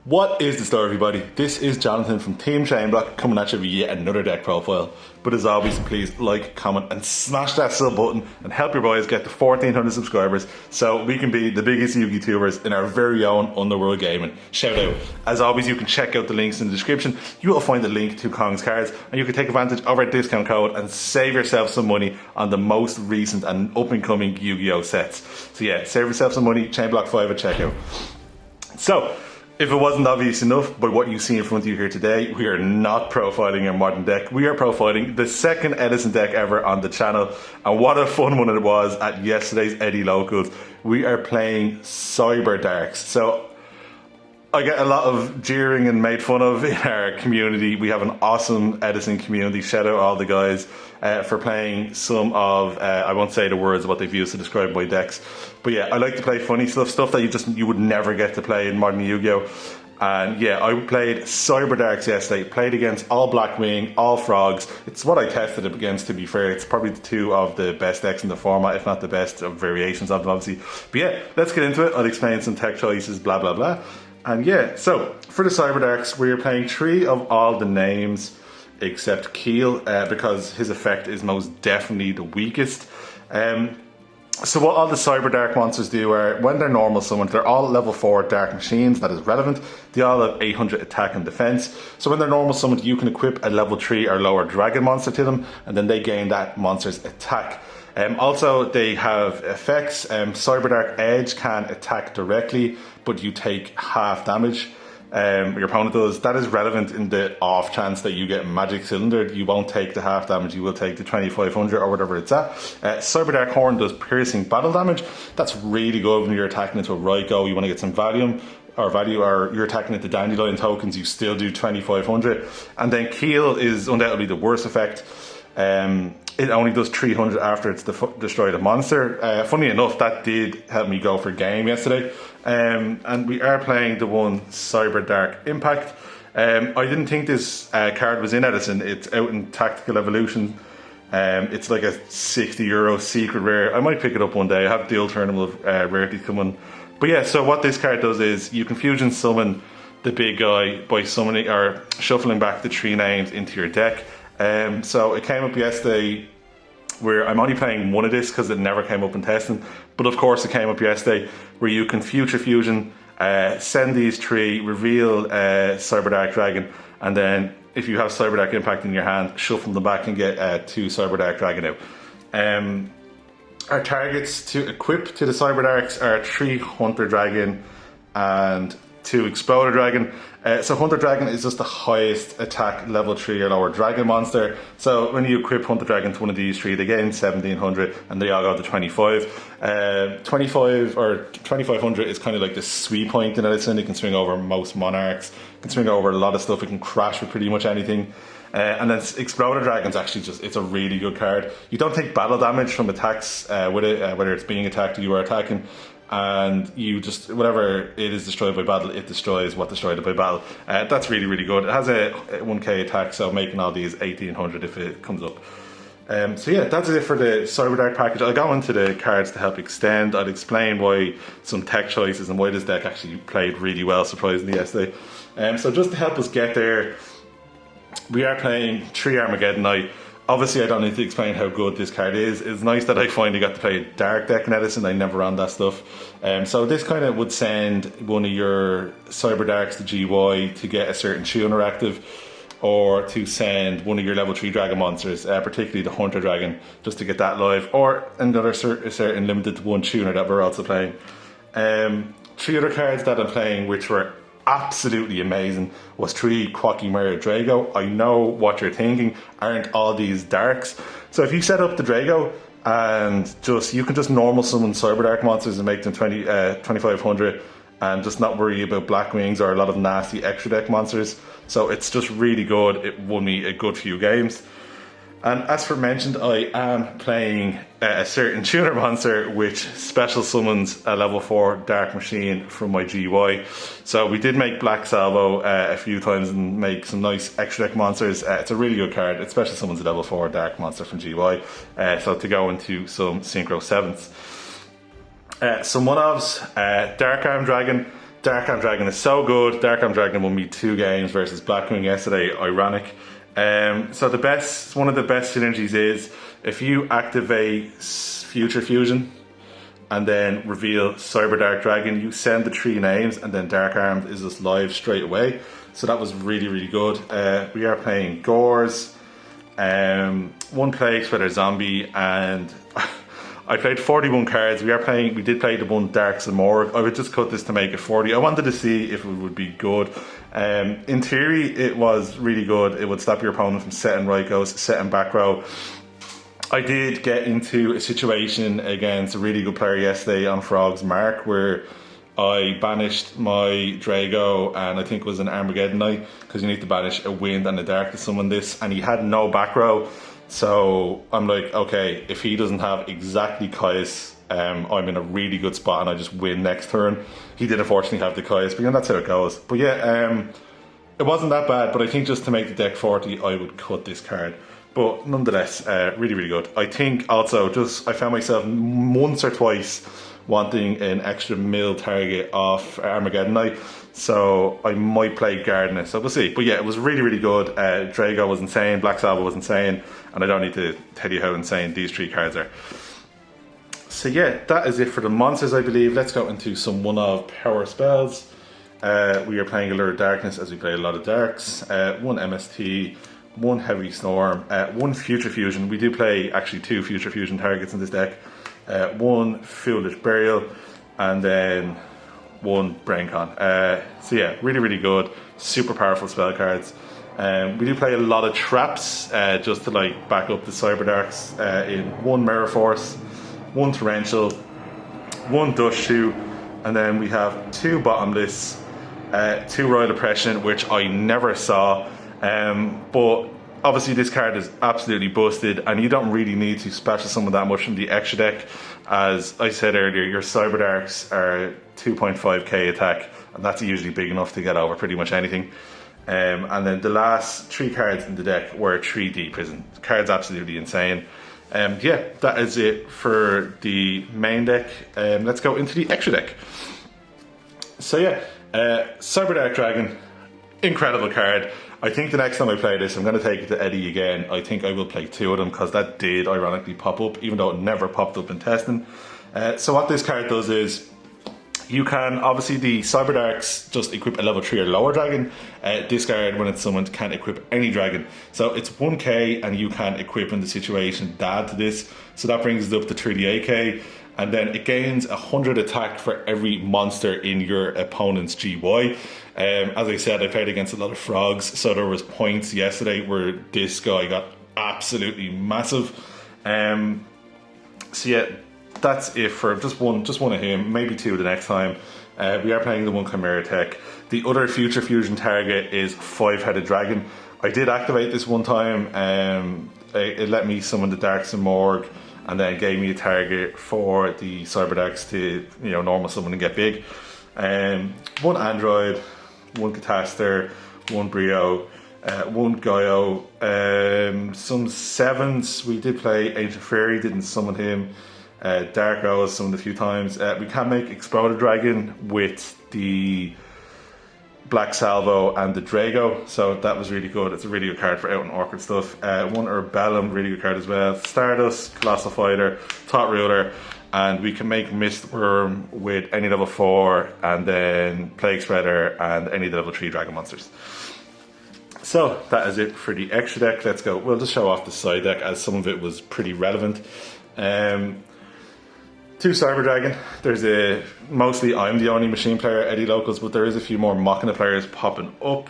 What is the story, everybody? This is Jonathan from Team ChainBlock coming at you with yet another deck profile. But as always, please like, comment and smash that sub button and help your boys get to 1,400 subscribers so we can be the biggest Yugi tubers in our very own UnderWorld Gaming. Shout out. As always, you can check out the links in the description. You will find the link to Kong's cards and you can take advantage of our discount code and save yourself some money on the most recent and up and coming YuGiOh sets. So yeah, save yourself some money, ChainBlock 5 at checkout. So, if it wasn't obvious enough by what you see in front of you here today, we are not profiling a modern deck. We are profiling the second Edison deck ever on the channel. And what a fun one it was at yesterday's Eddie Locals. We are playing Cyberdarks. So I get a lot of jeering and made fun of in our community. We have an awesome Edison community. Shout out all the guys for playing some of, I won't say the words of what they've used to describe my decks. But yeah, I like to play funny stuff that you would never get to play in modern Yu-Gi-Oh! And yeah, I played Cyberdarks yesterday, played against all Blackwing, all Frogs. It's what I tested it against, to be fair. It's probably two of the best decks in the format, if not the best of variations of them, obviously. But yeah, let's get into it. I'll explain some tech choices, blah, blah, blah. And yeah, so for the Cyberdarks, we're playing 3 of all the names except Keel, because his effect is most definitely the weakest. So what all the Cyberdark monsters do are, when they're normal summoned, they're all level 4 dark machines. That is relevant. They all have 800 attack and defense. So when they're normal summoned, you can equip a level 3 or lower dragon monster to them, and then they gain that monster's attack. Also, they have effects. Cyberdark Edge can attack directly, but you take half damage. Your opponent does. That is relevant in the off chance that you get Magic Cylinder. You won't take the half damage, you will take the 2,500 or whatever it's at. Cyberdark Horn does piercing battle damage. That's really good when you're attacking into a Ryko. You want to get some value, or you're attacking into Dandelion tokens, you still do 2,500. And then Keel is undoubtedly the worst effect. It only does 300 after it's destroyed a monster. Funny enough, that did help me go for game yesterday. And we are playing the one Cyberdark Impact. I didn't think this card was in Edison. It's out in Tactical Evolution. It's like a €60 secret rare. I might pick it up one day. I have the alternative rarities coming. But yeah, so what this card does is you can fusion summon the big guy by summoning or shuffling back the 3 names into your deck. So it came up yesterday where I'm only playing one of this because it never came up in testing, but of course it came up yesterday where you can future fusion, send these 3, reveal Cyberdark Dragon, and then if you have Cyberdark Impact in your hand, shuffle them back and get 2 Cyberdark Dragon out. Our targets to equip to the Cyberdarks are 3 Hunter Dragon and 2 Exploder Dragon. So Hunter Dragon is just the highest attack level 3 or lower dragon monster. So when you equip Hunter Dragon to one of these 3, they gain 1,700 and they all go to 25. 25 or 2,500 is kind of like the sweet point in Edison. It can swing over most monarchs, it can swing over a lot of stuff, it can crash with pretty much anything. And then Exploder Dragon's actually it's a really good card. You don't take battle damage from attacks with it, whether it's being attacked or you are attacking. And you just, whatever it is destroyed by battle, it destroys what destroyed it by battle. That's really, really good. It has a 1k attack, so making all these 1,800 if it comes up. So yeah, that's it for the Cyberdark package. I'll go into the cards to help extend. I'll explain why some tech choices and why this deck actually played really well, surprisingly, yesterday. So just to help us get there, we are playing 3 Armageddon Night. Obviously, I don't need to explain how good this card is. It's nice that I finally got to play a dark deck in Edison. I never ran that stuff. So this kind of would send one of your Cyberdarks to GY to get a certain tuner active, or to send one of your level 3 dragon monsters, particularly the Hunter Dragon, just to get that live, or another certain limited 1 tuner that we're also playing. 3 other cards that I'm playing which were absolutely amazing was 3 Quacky Mare Drago. I know what you're thinking, aren't all these darks? So if you set up the Drago and you can just normal summon Cyberdark monsters and make them 2,500 and just not worry about Black Wings or a lot of nasty extra deck monsters. So it's just really good. It won me a good few games. And as for mentioned, I am playing a certain tuner monster which special summons a level 4 dark machine from my GY. So we did make Black Salvo a few times and make some nice extra deck monsters. It's a really good card. It special summons a level 4 dark monster from GY. So to go into some Synchro 7s. Some one-offs, Dark Arm Dragon Dark Arm Dragon is so good. Dark Arm Dragon won me 2 games versus Blackwing yesterday. Ironic. So one of the best synergies is if you activate Future Fusion and then reveal Cyberdark Dragon, you send the 3 names and then Dark Armed is just live straight away. So that was really, really good. We are playing Gores, 1 Plague Spreader Zombie, and I played 41 cards. We did play the 1 Darks and Morgue. I would just cut this to make it 40. I wanted to see if it would be good. In theory, it was really good. It would stop your opponent from setting Rykos, setting back row. I did get into a situation against a really good player yesterday on Frog's Mark where I banished my Drago, and I think it was an Armageddon Knight, because you need to banish a Wind and a Dark to summon this, and he had no back row. So I'm like, okay, if he doesn't have exactly Caius, I'm in a really good spot and I just win next turn. He did unfortunately have the Caius, but that's how it goes. But yeah, it wasn't that bad, but I think just to make the deck 40, I would cut this card. But nonetheless, really, really good. I think also I found myself once or twice wanting an extra mill target off Armageddon Knight. So I might play Gardener, so we'll see. But yeah, it was really, really good. Drago was insane, Black Salvo was insane, and I don't need to tell you how insane these 3 cards are. So yeah, that is it for the monsters, I believe. Let's go into some one-of power spells. We are playing Allure of Darkness, as we play a lot of Darks. 1 MST, 1 Heavy Storm, 1 Future Fusion. We do play actually 2 Future Fusion targets in this deck. 1 Foolish Burial, and then 1 Braincon. So yeah, really, really good. Super powerful spell cards. We do play a lot of traps just to like back up the Cyberdarks in 1 Mirror Force, 1 Torrential, 1 Dust Shoe, and then we have 2 Bottomless, 2 Royal Oppression, which I never saw. But obviously this card is absolutely busted, and you don't really need to special summon that much from the extra deck. As I said earlier, your Cyberdarks are 2.5k attack, and that's usually big enough to get over pretty much anything. And then the last 3 cards in the deck were 3D Prison. The card's absolutely insane. Yeah, that is it for the main deck. Let's go into the extra deck. So yeah, Cyberdark Dragon, incredible card. I think the next time I play this, I'm going to take it to Eddie again. I think I will play 2 of them, because that did ironically pop up, even though it never popped up in testing. So what this card does is, you can, obviously the Cyberdarks just equip a level 3 or lower dragon. This card, when it's summoned, can't equip any dragon. So it's 1k, and you can equip in the situation Dad to this. So that brings it up to 38k. And then it gains 100 attack for every monster in your opponent's GY. As I said, I played against a lot of frogs, so there was points yesterday where this guy got absolutely massive. So yeah, that's it for just one of him, maybe 2 the next time. We are playing the 1 Chimera tech. The other Future Fusion target is 5-headed dragon. I did activate this one time. It let me summon the Darks and Morgue, and then gave me a target for the Cyberdarks to, normal summon and get big. 1 Android, 1 Catastor, 1 Brio, 1 YuGiOh, some 7s. We did play Ancient Fairy, didn't summon him. Dark Rose summoned a few times. We can make Exploded Dragon with the Black Salvo and the Drago, so that was really good. It's a really good card for out and awkward stuff. 1 Urbellum, really good card as well. Stardust, Colossal Fighter, Thought Ruler, and we can make Mistworm with any level 4, and then Plague Spreader and any level 3 dragon monsters. So that is it for the extra deck. Let's go. We'll just show off the side deck, as some of it was pretty relevant. 2 Cyber Dragon. There's mostly I'm the only machine player, Eddie Locals, but there is a few more Machina players popping up.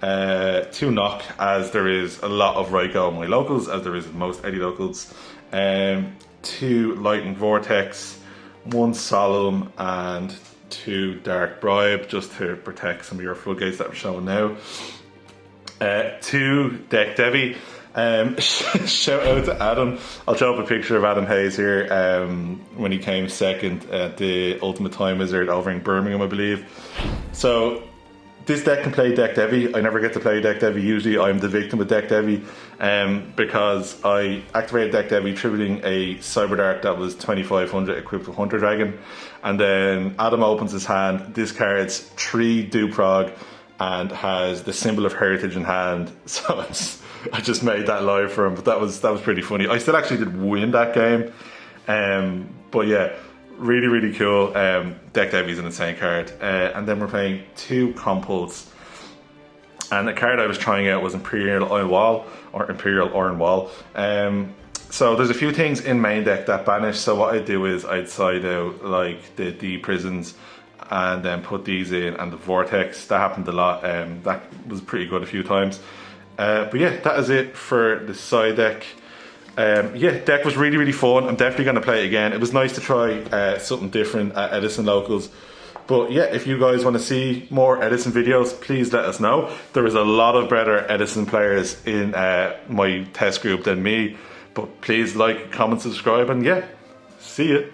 2 Knock, as there is a lot of Ryko on my locals, as there is in most Eddie Locals. 2 Lightning Vortex, 1 Solemn, and 2 Dark Bribe, just to protect some of your floodgates that I'm showing now. 2 Deck Devi. Shout out to Adam. I'll show up a picture of Adam Hayes here when he came second at the Ultimate Time Wizard over in Birmingham, I believe. So this deck can play Deck Devi. I never get to play Deck Devi. Usually I'm the victim of Deck Devi. because I activated Deck Dev tributing a Cyberdark that was 2500 equipped with Hunter Dragon, and then Adam opens his hand, discards 3 Duprog, and has the Symbol of Heritage in hand. So I just made that live for him, but that was pretty funny. I still actually did win that game, but yeah, really cool. Deck Dev is an insane card, and then we're playing 2 Compulse. And the card I was trying out was Imperial Iron Wall. So there's a few things in main deck that banish. So what I'd do is I'd side out like the prisons and then put these in, and the vortex. That happened a lot. That was pretty good a few times. But yeah, that is it for the side deck. Yeah, deck was really fun. I'm definitely going to play it again. It was nice to try something different at Edison Locals. But yeah, if you guys want to see more Edison videos, please let us know. There is a lot of better Edison players in my test group than me. But please like, comment, subscribe, and yeah, see you.